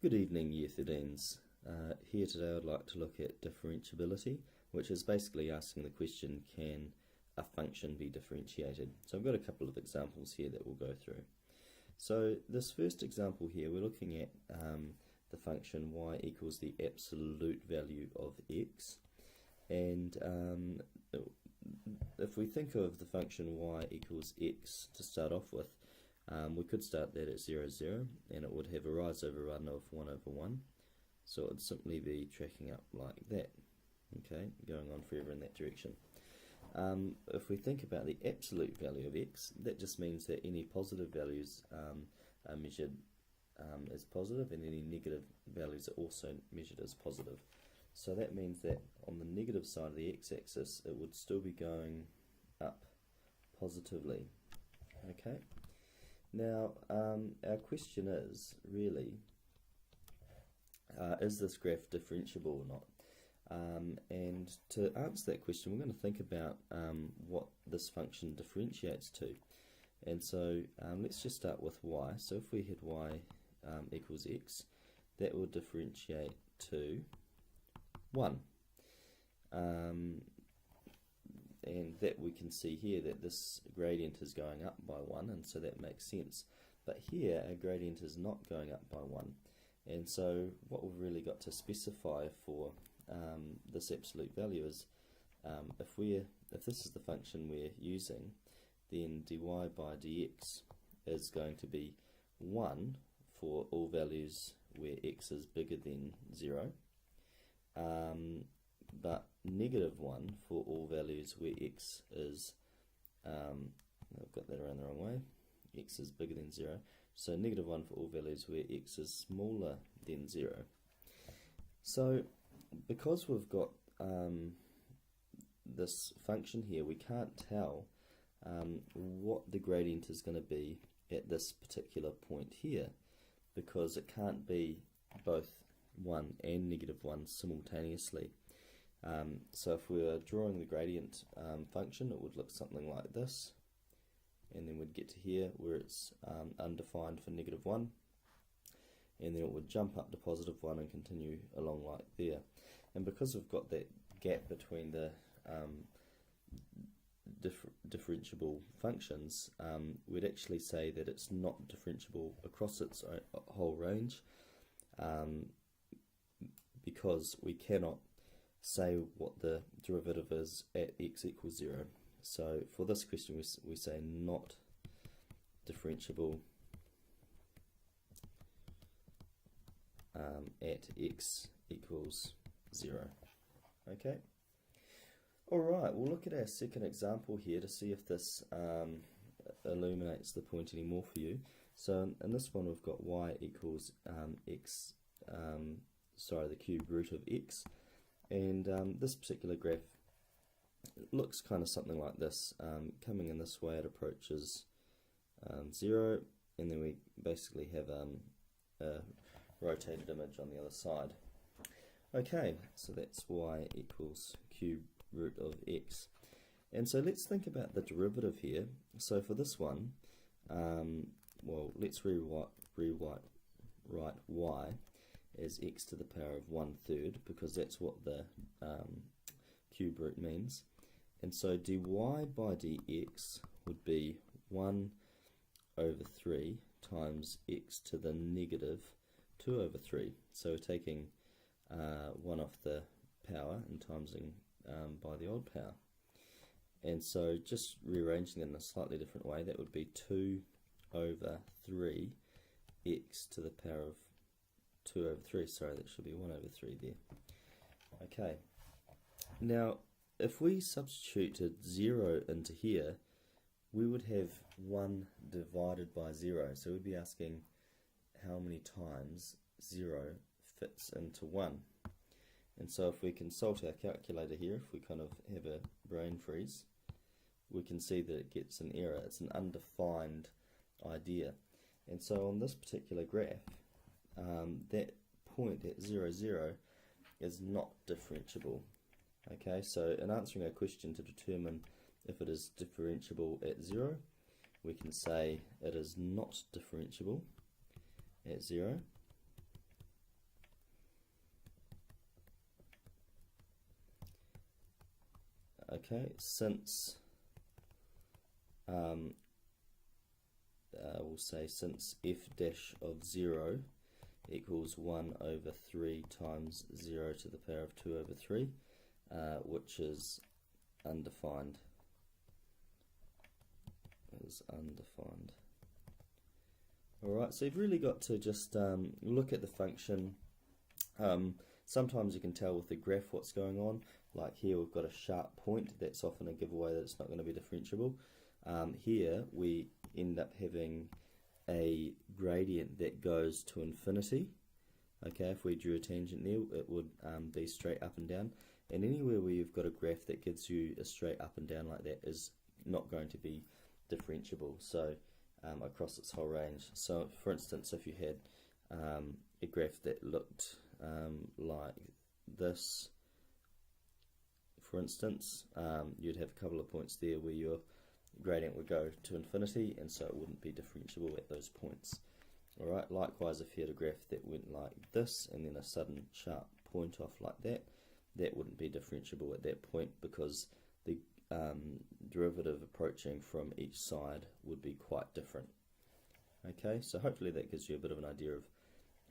Good evening, Year 13s. Here today I'd like to look at differentiability, which is basically asking the question, can a function be differentiated? So I've got a couple of examples here that we'll go through. So this first example here, we're looking at the function y equals the absolute value of x. And if we think of the function y equals x to start off with, we could start that at 0, 0, and it would have a rise over run of 1 over 1. So it would simply be tracking up like that, okay, going on forever in that direction. If we think about the absolute value of x, that just means that any positive values are measured as positive, and any negative values are also measured as positive. So that means that on the negative side of the x-axis, it would still be going up positively, okay? Now, our question is, really, is this graph differentiable or not? And to answer that question, we're going to think about what this function differentiates to. And so let's just start with y. So if we had y equals x, that will differentiate to 1. And that we can see here that this gradient is going up by 1, and so that makes sense. But here our gradient is not going up by 1, and so what we've really got to specify for this absolute value is if this is the function we're using, then dy by dx is going to be 1 for all values where x is bigger than 0. But negative 1 for all values where x is, I've got that around the wrong way, x is bigger than 0. So negative 1 for all values where x is smaller than 0. So because we've got this function here, we can't tell what the gradient is going to be at this particular point here, because it can't be both 1 and negative 1 simultaneously. So if we were drawing the gradient function, it would look something like this, and then we'd get to here where it's undefined for negative 1, and then it would jump up to positive 1 and continue along like there. And because we've got that gap between the differentiable functions, we'd actually say that it's not differentiable across its whole range, because we cannot say what the derivative is at x equals 0. So for this question we say not differentiable at x equals 0. Okay. Alright, we'll look at our second example here to see if this illuminates the point any more for you. So in this one we've got y equals the cube root of x. And this particular graph looks kind of something like this. Coming in this way, it approaches 0, and then we basically have a rotated image on the other side. Okay, so that's y equals cube root of x. And so let's think about the derivative here. So for this one, well, let's rewrite y as x to the power of 1/3, because that's what the cube root means. And so dy by dx would be 1 over 3 times x to the negative 2 over 3. So we're taking 1 off the power and timesing by the odd power. And so just rearranging it in a slightly different way, that would be 2 over 3 x to the power of 2 over 3, sorry, that should be 1 over 3 there. Okay, now if we substituted 0 into here, we would have 1 divided by 0, so we'd be asking how many times 0 fits into 1. And so if we consult our calculator here, if we kind of have a brain freeze, we can see that it gets an error. It's an undefined idea. And so on this particular graph, that point at 0, 0 is not differentiable. Okay, so in answering our question to determine if it is differentiable at 0, we can say it is not differentiable at 0. Okay, since we'll say since f dash of 0 equals 1 over 3 times 0 to the power of 2 over 3, which is undefined. Alright, so you've really got to just look at the function. Sometimes you can tell with the graph what's going on. Like here we've got a sharp point, that's often a giveaway that it's not going to be differentiable. Here we end up having a gradient that goes to infinity. Okay, if we drew a tangent there, it would be straight up and down. And anywhere where you've got a graph that gives you a straight up and down like that is not going to be differentiable. So across its whole range. So for instance, if you had a graph that looked like this, for instance, you'd have a couple of points there where your gradient would go to infinity, and so it wouldn't be differentiable at those points. Alright, likewise if you had a graph that went like this and then a sudden sharp point off like that, that wouldn't be differentiable at that point because the derivative approaching from each side would be quite different. Okay, so hopefully that gives you a bit of an idea of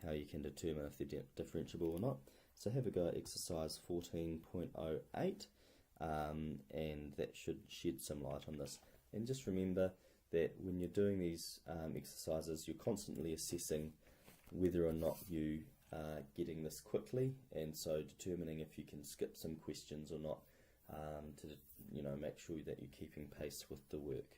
how you can determine if they're differentiable or not. So have a go at exercise 14.08, and that should shed some light on this. And just remember that when you're doing these exercises, you're constantly assessing whether or not you are getting this quickly, and so determining if you can skip some questions or not, to make sure that you're keeping pace with the work.